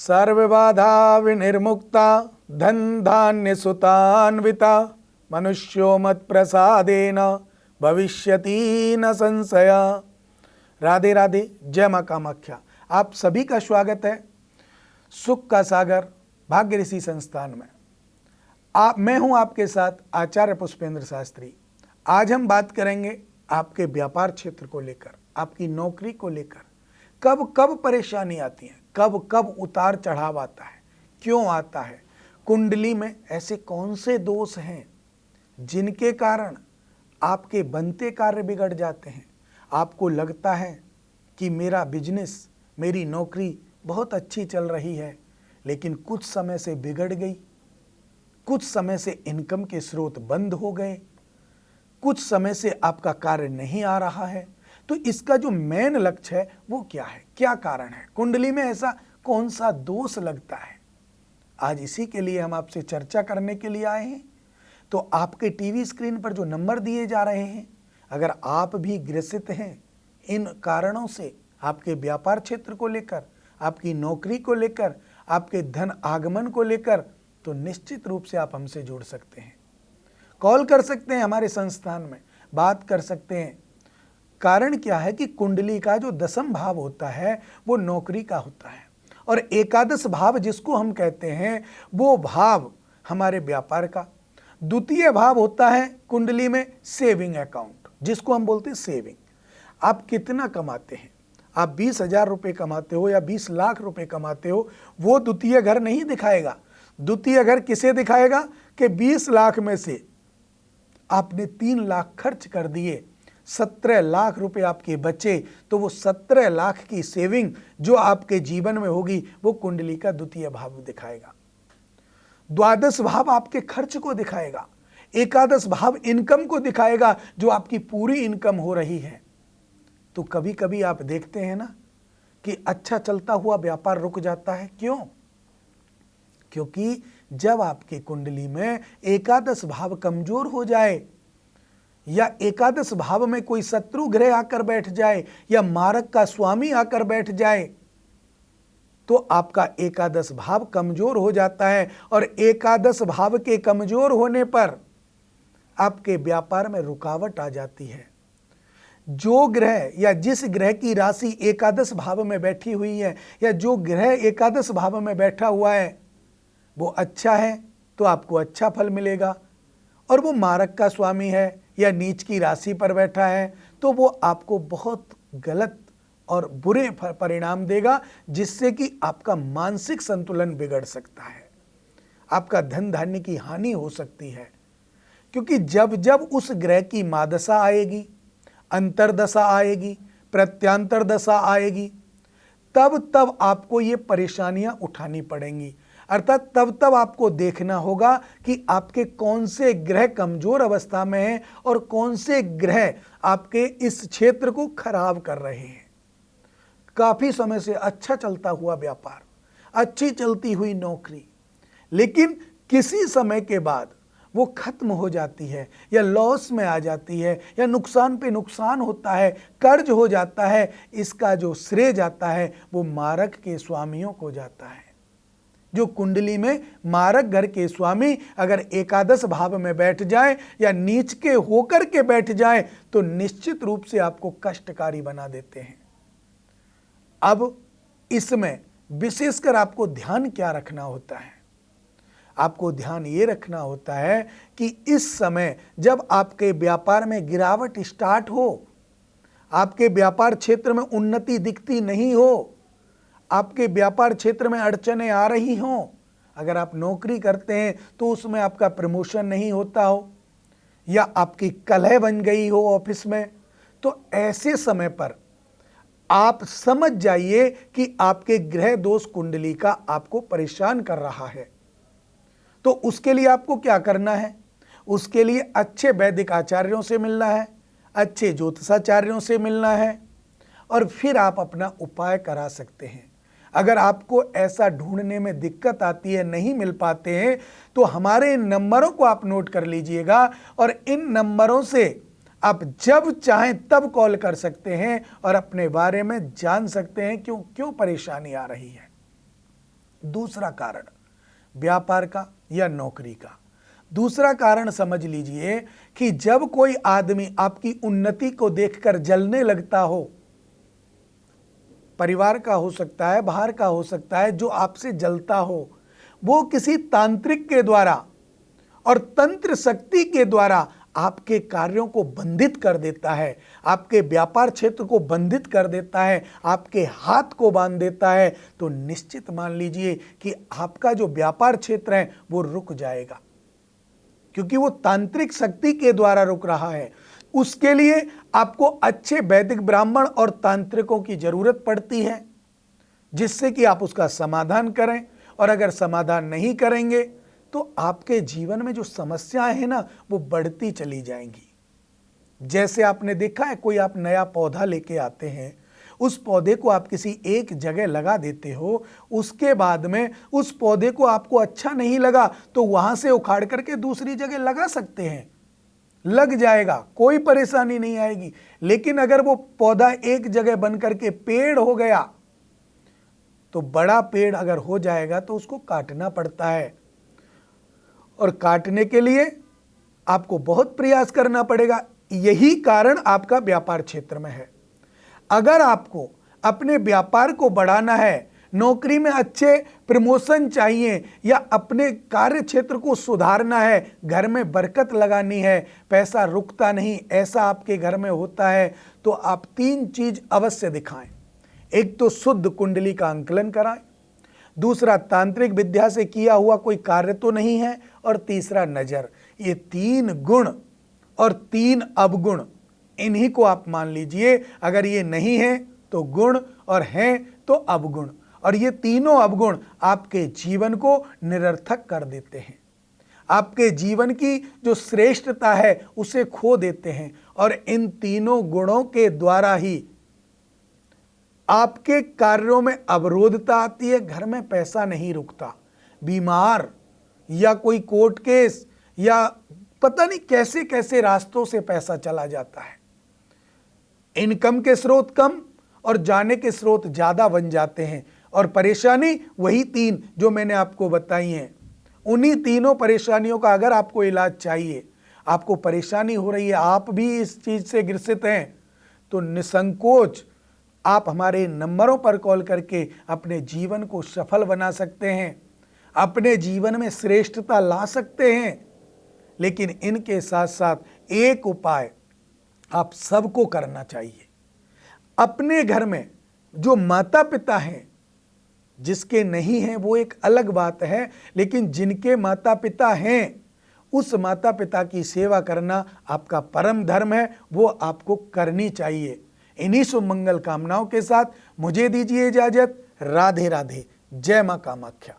सर्वबाधा विनिर्मुक्ता धन धान्य सुतान्विता मनुष्यो मत प्रसादेन भविष्यति न संशय। राधे राधे, जय मां कामाख्या। आप सभी का स्वागत है सुख का सागर भाग्य ऋषि संस्थान में। मैं हूं आपके साथ आचार्य पुष्पेंद्र शास्त्री। आज हम बात करेंगे आपके व्यापार क्षेत्र को लेकर, आपकी नौकरी को लेकर। कब कब परेशानी आती है, कब कब उतार चढ़ाव आता है, क्यों आता है, कुंडली में ऐसे कौन से दोष हैं जिनके कारण आपके बनते कार्य बिगड़ जाते हैं। आपको लगता है कि मेरा बिजनेस, मेरी नौकरी बहुत अच्छी चल रही है, लेकिन कुछ समय से बिगड़ गई, कुछ समय से इनकम के स्रोत बंद हो गए, कुछ समय से आपका कार्य नहीं आ रहा है। तो इसका जो मेन लक्ष्य है वो क्या है, क्या कारण है, कुंडली में ऐसा कौन सा दोष लगता है। आज इसी के लिए हम आपसे चर्चा करने के लिए आए हैं। तो आपके टीवी स्क्रीन पर जो नंबर दिए जा रहे हैं, अगर आप भी ग्रसित हैं इन कारणों से, आपके व्यापार क्षेत्र को लेकर, आपकी नौकरी को लेकर, आपके धन आगमन को लेकर, तो निश्चित रूप से आप हमसे जुड़ सकते हैं, कॉल कर सकते हैं, हमारे संस्थान में बात कर सकते हैं। कारण क्या है कि कुंडली का जो दसम भाव होता है वो नौकरी का होता है, और एकादश भाव जिसको हम कहते हैं वो भाव हमारे व्यापार का। द्वितीय भाव होता है कुंडली में सेविंग अकाउंट, जिसको हम बोलते हैं सेविंग। आप कितना कमाते हैं, आप 20,000 रुपये कमाते हो या 20 लाख रुपए कमाते हो, वो द्वितीय घर नहीं दिखाएगा। द्वितीय घर किसे दिखाएगा कि 20 लाख में से आपने 3 लाख खर्च कर दिए, 17 लाख रुपए आपके बचे, तो वो 17 लाख की सेविंग जो आपके जीवन में होगी वो कुंडली का द्वितीय भाव दिखाएगा। द्वादश भाव आपके खर्च को दिखाएगा, एकादश भाव इनकम को दिखाएगा, जो आपकी पूरी इनकम हो रही है। तो कभी कभी आप देखते हैं ना कि अच्छा चलता हुआ व्यापार रुक जाता है। क्यों? क्योंकि जब आपके कुंडली में एकादश भाव कमजोर हो जाए, या एकादश भाव में कोई शत्रु ग्रह आकर बैठ जाए, या मारक का स्वामी आकर बैठ जाए, तो आपका एकादश भाव कमजोर हो जाता है। और एकादश भाव के कमजोर होने पर आपके व्यापार में रुकावट आ जाती है। जो ग्रह या जिस ग्रह की राशि एकादश भाव में बैठी हुई है, या जो ग्रह एकादश भाव में बैठा हुआ है, वो अच्छा है तो आपको अच्छा फल मिलेगा, और वो मारक का स्वामी है या नीच की राशि पर बैठा है तो वो आपको बहुत गलत और बुरे परिणाम देगा, जिससे कि आपका मानसिक संतुलन बिगड़ सकता है, आपका धन धान्य की हानि हो सकती है। क्योंकि जब जब उस ग्रह की मादशा आएगी, अंतरदशा आएगी, प्रत्यांतर दशा आएगी, तब तब आपको ये परेशानियां उठानी पड़ेंगी। अर्थात तब तब आपको देखना होगा कि आपके कौन से ग्रह कमजोर अवस्था में हैं और कौन से ग्रह आपके इस क्षेत्र को खराब कर रहे हैं। काफी समय से अच्छा चलता हुआ व्यापार, अच्छी चलती हुई नौकरी, लेकिन किसी समय के बाद वो खत्म हो जाती है, या लॉस में आ जाती है, या नुकसान पे नुकसान होता है, कर्ज हो जाता है। इसका जो श्रेय जाता है वो मारक के स्वामियों को जाता है। जो कुंडली में मारक घर के स्वामी अगर एकादश भाव में बैठ जाए या नीच के होकर के बैठ जाए, तो निश्चित रूप से आपको कष्टकारी बना देते हैं। अब इसमें विशेषकर आपको ध्यान क्या रखना होता है? आपको ध्यान ये रखना होता है कि इस समय जब आपके व्यापार में गिरावट स्टार्ट हो, आपके व्यापार क्षेत्र में उन्नति दिखती नहीं हो, आपके व्यापार क्षेत्र में अड़चने आ रही हों, अगर आप नौकरी करते हैं तो उसमें आपका प्रमोशन नहीं होता हो, या आपकी कलह बन गई हो ऑफिस में, तो ऐसे समय पर आप समझ जाइए कि आपके ग्रह दोष कुंडली का आपको परेशान कर रहा है। तो उसके लिए आपको क्या करना है? उसके लिए अच्छे वैदिक आचार्यों से मिलना है, अच्छे ज्योतिषाचार्यों से मिलना है, और फिर आप अपना उपाय करा सकते हैं। अगर आपको ऐसा ढूंढने में दिक्कत आती है, नहीं मिल पाते हैं, तो हमारे इन नंबरों को आप नोट कर लीजिएगा, और इन नंबरों से आप जब चाहें तब कॉल कर सकते हैं और अपने बारे में जान सकते हैं क्यों परेशानी आ रही है। दूसरा कारण व्यापार का या नौकरी का। दूसरा कारण समझ लीजिए कि जब कोई आदमी आपकी उन्नति को देखकर जलने लगता हो, परिवार का हो सकता है, बाहर का हो सकता है, जो आपसे जलता हो, वो किसी तांत्रिक के द्वारा और तंत्र शक्ति के द्वारा आपके कार्यों को बंधित कर देता है, आपके व्यापार क्षेत्र को बंधित कर देता है, आपके हाथ को बांध देता है, तो निश्चित मान लीजिए कि आपका जो व्यापार क्षेत्र है वो रुक जाएगा, क्योंकि वो तांत्रिक शक्ति के द्वारा रुक रहा है। उसके लिए आपको अच्छे वैदिक ब्राह्मण और तांत्रिकों की जरूरत पड़ती है, जिससे कि आप उसका समाधान करें। और अगर समाधान नहीं करेंगे तो आपके जीवन में जो समस्याएं हैं ना, वो बढ़ती चली जाएंगी। जैसे आपने देखा है, कोई आप नया पौधा लेके आते हैं, उस पौधे को आप किसी एक जगह लगा देते हो, उसके बाद में उस पौधे को आपको अच्छा नहीं लगा तो वहां से उखाड़ करके दूसरी जगह लगा सकते हैं, लग जाएगा, कोई परेशानी नहीं आएगी। लेकिन अगर वो पौधा एक जगह बन करके पेड़ हो गया, तो बड़ा पेड़ अगर हो जाएगा तो उसको काटना पड़ता है, और काटने के लिए आपको बहुत प्रयास करना पड़ेगा। यही कारण आपका व्यापार क्षेत्र में है। अगर आपको अपने व्यापार को बढ़ाना है, नौकरी में अच्छे प्रमोशन चाहिए, या अपने कार्य क्षेत्र को सुधारना है, घर में बरकत लगानी है, पैसा रुकता नहीं, ऐसा आपके घर में होता है, तो आप 3 चीज अवश्य दिखाएं। एक तो शुद्ध कुंडली का अंकलन कराएं, दूसरा तांत्रिक विद्या से किया हुआ कोई कार्य तो नहीं है, और तीसरा नजर। ये 3 गुण और 3 अवगुण, इन्हीं को आप मान लीजिए। अगर ये नहीं है तो गुण, और हैं तो अवगुण, और ये तीनों अवगुण आपके जीवन को निरर्थक कर देते हैं, आपके जीवन की जो श्रेष्ठता है उसे खो देते हैं। और इन तीनों गुणों के द्वारा ही आपके कार्यों में अवरोधता आती है, घर में पैसा नहीं रुकता, बीमार या कोई कोर्ट केस या पता नहीं कैसे कैसे रास्तों से पैसा चला जाता है। इनकम के स्रोत कम और जाने के स्रोत ज्यादा बन जाते हैं, और परेशानी वही 3 जो मैंने आपको बताई हैं। उन्हीं तीनों परेशानियों का अगर आपको इलाज चाहिए, आपको परेशानी हो रही है, आप भी इस चीज से ग्रसित हैं, तो निसंकोच आप हमारे नंबरों पर कॉल करके अपने जीवन को सफल बना सकते हैं, अपने जीवन में श्रेष्ठता ला सकते हैं। लेकिन इनके साथ साथ एक उपाय आप सबको करना चाहिए। अपने घर में जो माता पिता हैं, जिसके नहीं हैं वो एक अलग बात है, लेकिन जिनके माता पिता हैं, उस माता पिता की सेवा करना आपका परम धर्म है, वो आपको करनी चाहिए। इन्हीं शुभ मंगल कामनाओं के साथ मुझे दीजिए इजाजत। राधे राधे। जय मां कामाख्या।